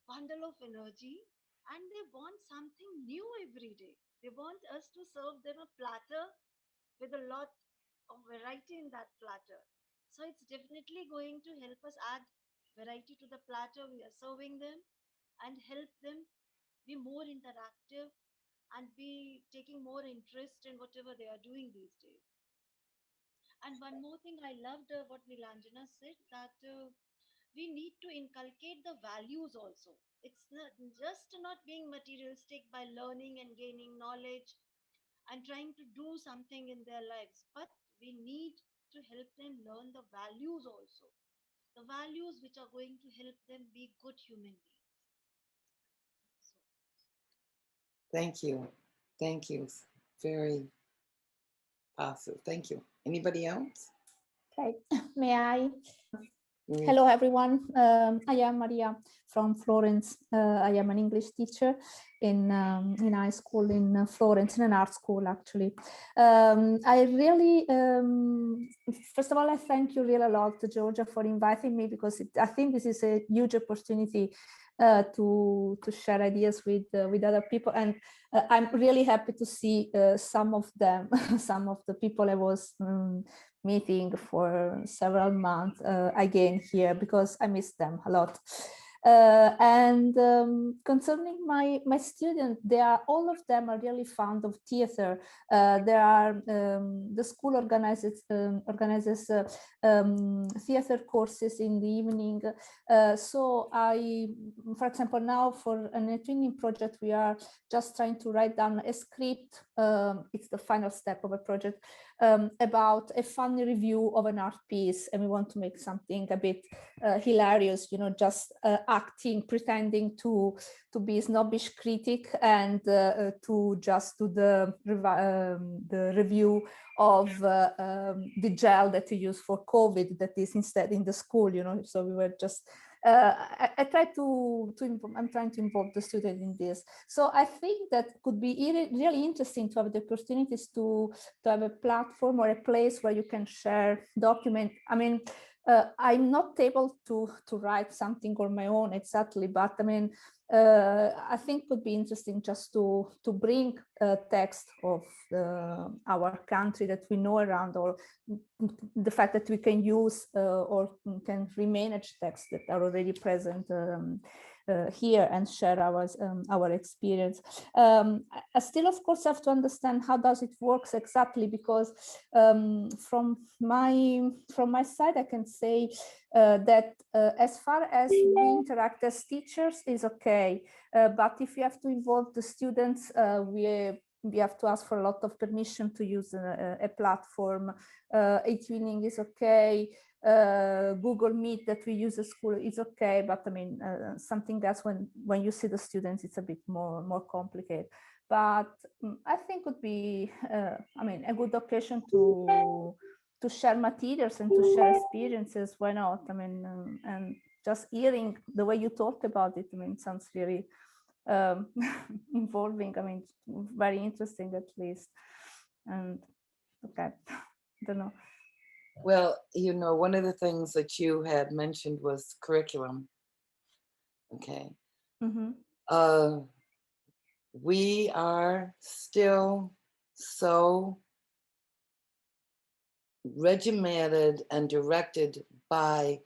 J: bundle of energy, and they want something new every day. They want us to serve them a platter with a lot of variety in that platter. So it's definitely going to help us add variety to the platter we are serving them, and help them be more interactive and be taking more interest in whatever they are doing these days. And one more thing, I loved what Nilanjana said, that we need to inculcate the values also. It's not just not being materialistic by learning and gaining knowledge and trying to do something in their lives, but we need to help them learn the values also. The values which are going to help them be good human beings. So,
A: Thank you. Thank you. Very positive. Thank you. Anybody else?
L: Okay, may I?
A: Mm.
L: Hello, everyone. I am Maria from Florence. I am an English teacher in high school in Florence, in an art school, actually. I really, first of all, I thank you really a lot, Georgia, for inviting me, because I think this is a huge opportunity to share ideas with other people, and I'm really happy to see some of them, some of the people I was meeting for several months again here, because I miss them a lot. And concerning my students, all of them are really fond of theater. The school organizes theater courses in the evening. So for example, now for a twinning project, we are just trying to write down a script. It's the final step of a project about a funny review of an art piece, and we want to make something a bit hilarious, just acting, pretending to be a snobbish critic, and to just do the review of the gel that you use for COVID that is instead in the school, so we were just I try I'm trying to involve the student in this. So I think that could be really interesting to have the opportunities to have a platform or a place where you can share document. I mean, I'm not able to write something on my own exactly, but I mean, I think could be interesting just to bring a text of our country that we know around, or the fact that we can use or can remanage texts that are already present here and share our experience. I still, of course, have to understand how does it works exactly, because from my side, I can say that as far as we interact as teachers is okay, but if you have to involve the students, we have to ask for a lot of permission to use a platform. eTwinning is okay. Google Meet that we use at school is okay, but I mean, something else when you see the students, it's a bit more complicated. But I think would be, I mean, a good occasion to share materials and to share experiences. Why not? I mean, and just hearing the way you talk about it, I mean, it sounds very involving. I mean, very interesting at least. And okay, I don't know.
A: Well, you know, one of the things that you had mentioned was curriculum. Okay. We are still so regimented and directed by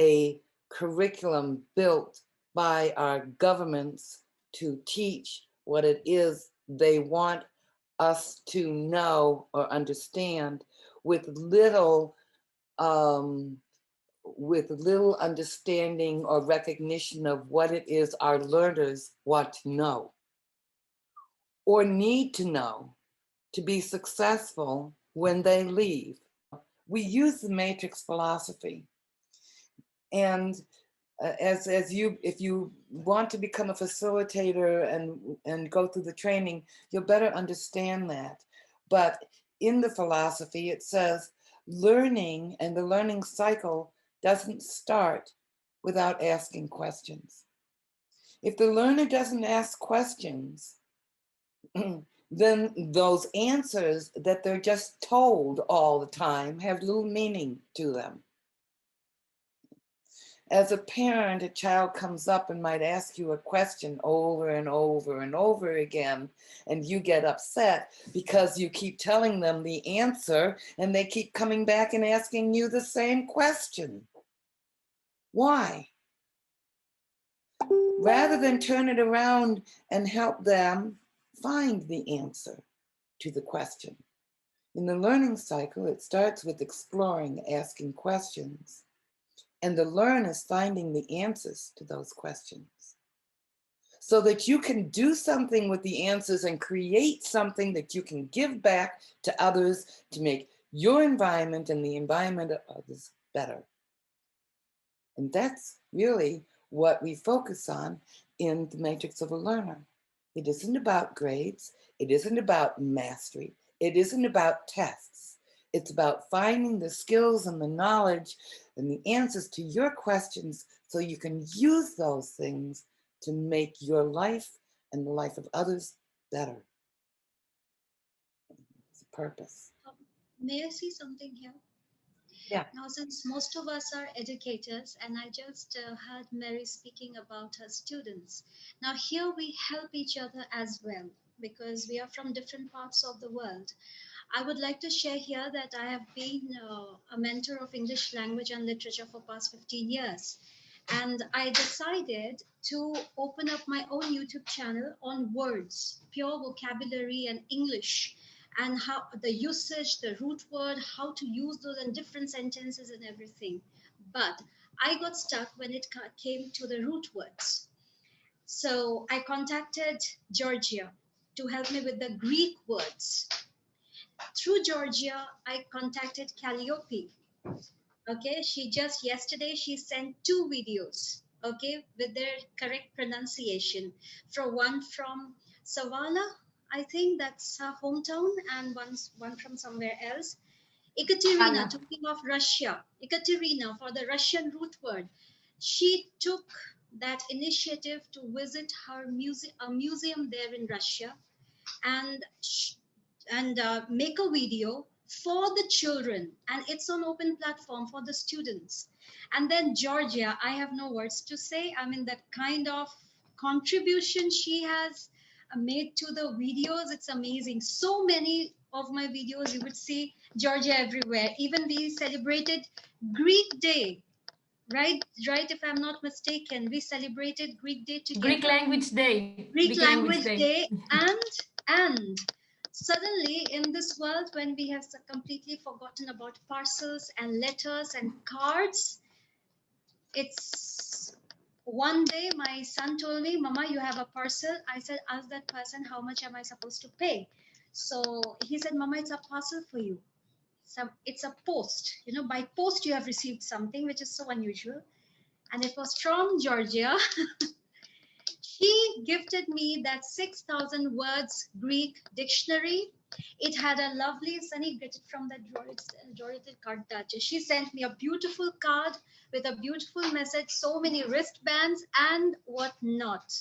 A: a curriculum built by our governments to teach what it is they want us to know or understand, with little understanding or recognition of what it is our learners want to know or need to know to be successful when they leave. We use the matrix philosophy, and if you want to become a facilitator and go through the training, you'll better understand that. But in the philosophy, it says learning and the learning cycle doesn't start without asking questions. If the learner doesn't ask questions, then those answers that they're just told all the time have little meaning to them. As a parent, a child comes up and might ask you a question over and over and over again, and you get upset because you keep telling them the answer and they keep coming back and asking you the same question. Why? Rather than turn it around and help them find the answer to the question. In the learning cycle, it starts with exploring, asking questions. And the learner is finding the answers to those questions so that you can do something with the answers and create something that you can give back to others to make your environment and the environment of others better. And that's really what we focus on in the Matrix of a Learner. It isn't about grades. It isn't about mastery. It isn't about tests. It's about finding the skills and the knowledge and the answers to your questions so you can use those things to make your life and the life of others better. It's a purpose.
D: May I say something here?
A: Yeah.
D: Now, since most of us are educators, and I just heard Mary speaking about her students. Now, here we help each other as well, because we are from different parts of the world. I would like to share here that I have been a mentor of English language and literature for past 15 years. And I decided to open up my own YouTube channel on words, pure vocabulary and English, and how the usage, the root word, how to use those in different sentences and everything. But I got stuck when it came to the root words. So I contacted Georgia to help me with the Greek words. Through Georgia, I contacted Calliope. Okay, yesterday she sent 2 videos, okay, with their correct pronunciation. One from Savala, I think that's her hometown, and one from somewhere else. Ekaterina, talking of Russia, Ekaterina, for the Russian root word, she took that initiative to visit a museum there in Russia, and make a video for the children, and it's on open platform for the students. And then Georgia, I have no words to say. I mean, that kind of contribution she has made to the videos, it's amazing. So many of my videos, you would see Georgia everywhere. Even we celebrated Greek Day Right, if I'm not mistaken, we celebrated Greek Day together.
B: Greek Language Day.
D: Greek Language Day. And suddenly in this world, when we have completely forgotten about parcels and letters and cards, it's one day my son told me, Mama, you have a parcel. I said, ask that person, how much am I supposed to pay? So he said, Mama, it's a parcel for you. It's a post. By post you have received something, which is so unusual. And it was from Georgia. She gifted me that 6,000 words Greek dictionary. It had a lovely, Sunny get it from that Georgia card touch. She sent me a beautiful card with a beautiful message, so many wristbands and whatnot.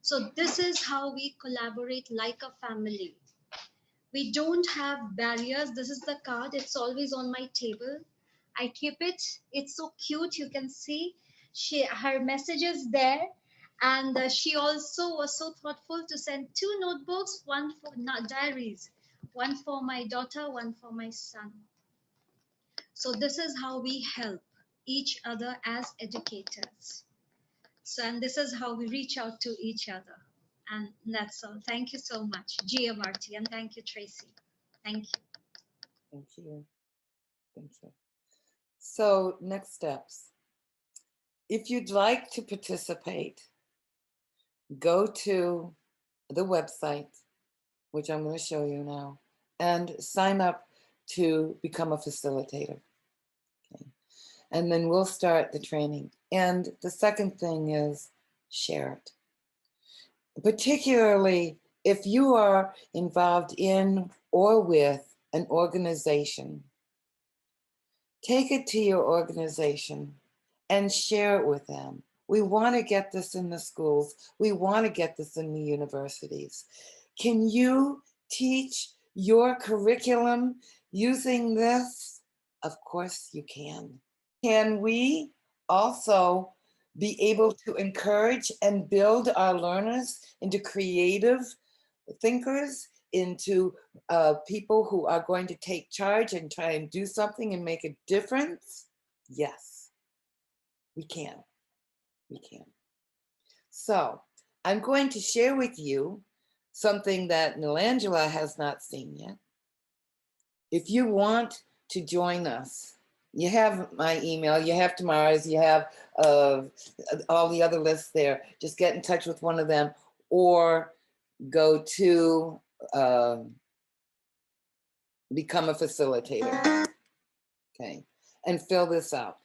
D: So this is how we collaborate like a family. We don't have barriers. This is the card. It's always on my table. I keep it. It's so cute. You can see her messages there. And she also was so thoughtful to send 2 notebooks, one for diaries, one for my daughter, one for my son. So this is how we help each other as educators. So, and this is how we reach out to each other. And that's all. Thank you so much, Gmrt, and thank you, Tracy. Thank you.
A: Thank you. Thank you. So next steps. If you'd like to participate, go to the website, which I'm going to show you now, and sign up to become a facilitator. Okay. And then we'll start the training. And the second thing is share it. Particularly if you are involved in or with an organization, take it to your organization and share it with them. We want to get this in the schools. We want to get this in the universities. Can you teach your curriculum using this? Of course you can. Can we also be able to encourage and build our learners into creative thinkers, into people who are going to take charge and try and do something and make a difference? Yes, we can. We can. So I'm going to share with you something that Nilangela has not seen yet. If you want to join us, you have my email, you have Tamara's, you have all the other lists there. Just get in touch with one of them or go to become a facilitator, okay? And fill this out.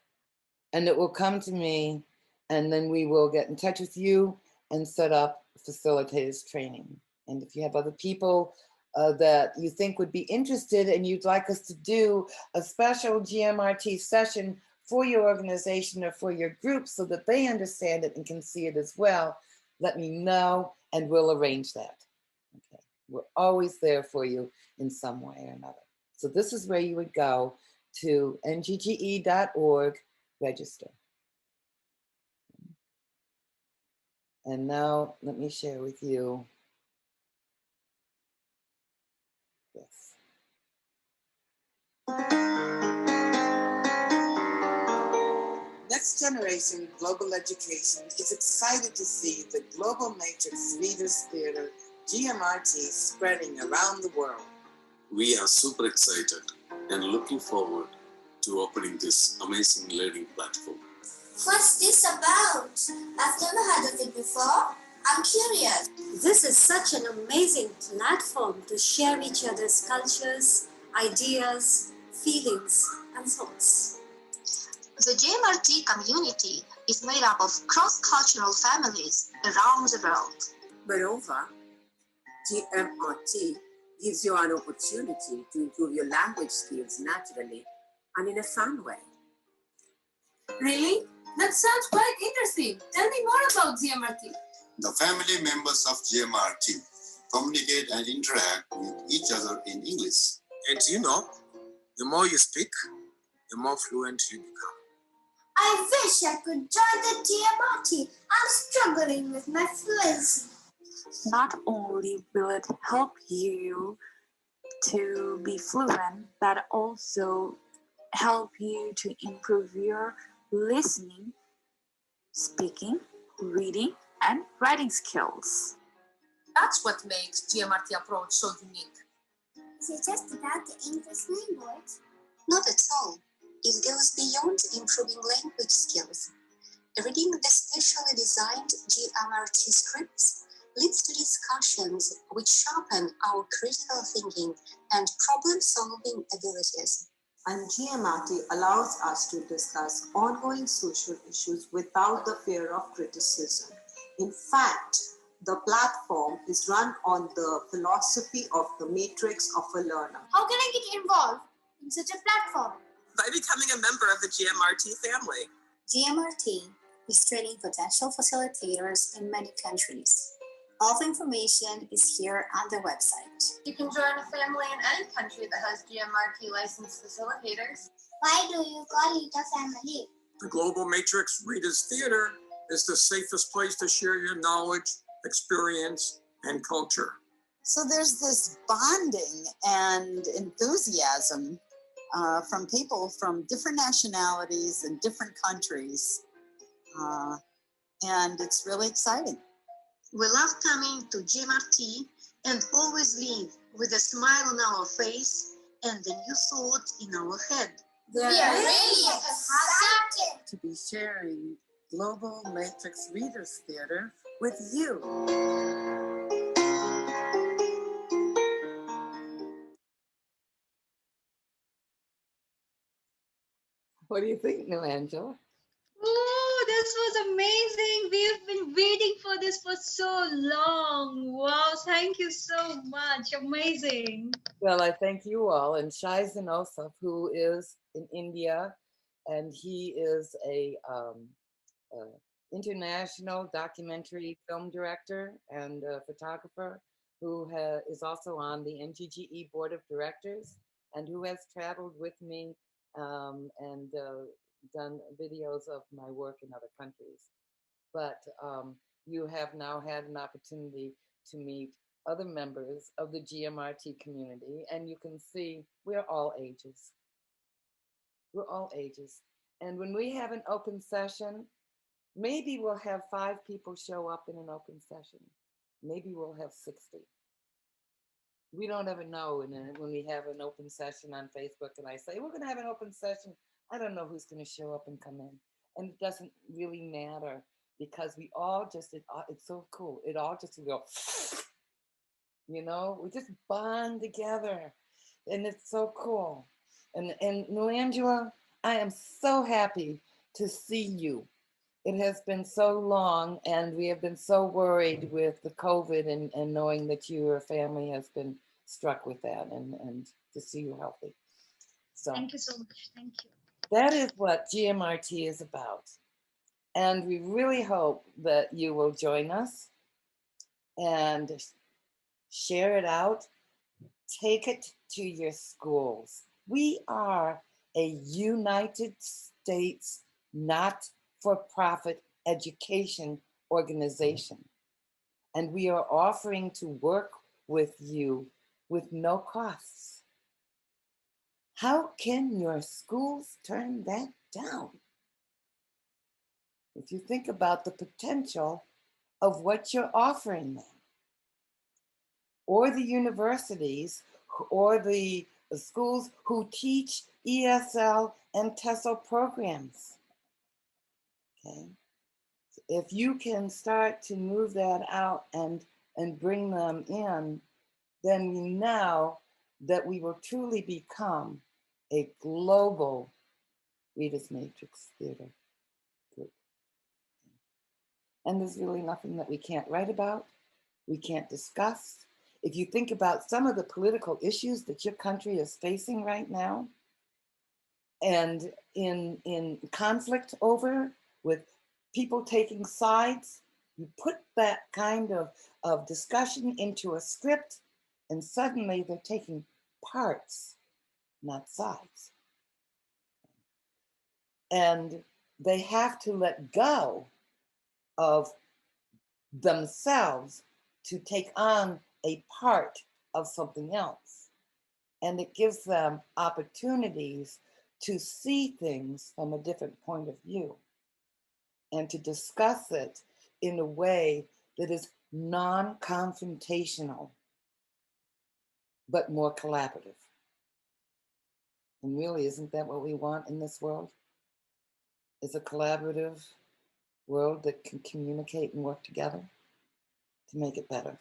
A: And it will come to me, and then we will get in touch with you and set up facilitators training. And if you have other people that you think would be interested and you'd like us to do a special GMRT session for your organization or for your group so that they understand it and can see it as well, let me know and we'll arrange that. Okay. We're always there for you in some way or another. So this is where you would go to ngge.org, register. And now let me share with you this. Next Generation Global Education is excited to see the Global Matrix Readers Theater, GMRT, spreading around the world.
M: We are super excited and looking forward to opening this amazing learning platform.
N: What's this about? I've never heard of it before. I'm curious.
D: This is such an amazing platform to share each other's cultures, ideas, feelings, and thoughts.
N: The GMRT community is made up of cross-cultural families around the world.
O: Moreover, GMRT gives you an opportunity to improve your language skills naturally and in a fun way.
P: Really? That sounds quite interesting. Tell me more about GMRT.
M: The family members of GMRT communicate and interact with each other in English.
Q: And you know, the more you speak, the more fluent you become.
N: I wish I could join the GMRT. I'm struggling with my fluency.
R: Not only will it help you to be fluent, but also help you to improve your listening, speaking, reading, and writing skills.
P: That's what makes Gmrt approach so unique.
N: Is it just about the English language? Not at all. It goes beyond improving language skills. Reading the specially designed Gmrt scripts leads to discussions which sharpen our critical thinking and problem-solving abilities.
S: And Gmrt allows us to discuss ongoing social issues without the fear of criticism. In fact, the platform is run on the philosophy of the matrix of a learner.
N: How can I get involved in such a platform?
T: By becoming a member of the Gmrt family.
N: Gmrt is training potential facilitators in many countries. All the information is here on the website.
U: You can join a family in any country that has Gmrt licensed facilitators.
N: Why do you call it a family?
Q: The Global Matrix Readers Theater is the safest place to share your knowledge, experience, and culture.
V: So there's this bonding and enthusiasm from people from different nationalities and different countries. And it's really exciting.
N: We love coming to Gmrt and always leave with a smile on our face and a new thought in our head.
P: We are really excited
S: to be sharing Global Matrix Readers Theater with you.
A: What do you think, New Angela?
D: Oh, this was amazing. We've been waiting for this for so long. Wow, thank you so much. Amazing.
A: Well, I thank you all, and Shai Zanosov, who is in India, and he is a international documentary film director and photographer who is also on the NGGE board of directors and who has traveled with me and done videos of my work in other countries. But you have now had an opportunity to meet other members of the Gmrt community, and you can see we're all ages. We're all ages. And when we have an open session, maybe we'll have 5 people show up in an open session. Maybe we'll have 60. We don't ever know when we have an open session on Facebook and I say, we're gonna have an open session. I don't know who's gonna show up and come in. And it doesn't really matter because we all just, it's so cool. It all just go, you know, we just bond together and it's so cool. And New Angela, I am so happy to see you. It has been so long and we have been so worried with the COVID and knowing that your family has been struck with that and to see you healthy. So
D: thank you so much. Thank you.
A: That is what Gmrt is about. And we really hope that you will join us and share it out. Take it to your schools. We are a United States not-for-profit education organization. And we are offering to work with you with no costs. How can your schools turn that down? If you think about the potential of what you're offering them, or the universities, or the schools who teach ESL and TESOL programs. Okay, if you can start to move that out and bring them in, then we know that we will truly become a global Readers Matrix Theater group. And there's really nothing that we can't write about, we can't discuss. If you think about some of the political issues that your country is facing right now, and in conflict over, with people taking sides, you put that kind of discussion into a script, and suddenly they're taking parts, not sides. And they have to let go of themselves to take on a part of something else. And it gives them opportunities to see things from a different point of view and to discuss it in a way that is non-confrontational, but more collaborative. And really, isn't that what we want in this world? Is a collaborative world that can communicate and work together to make it better.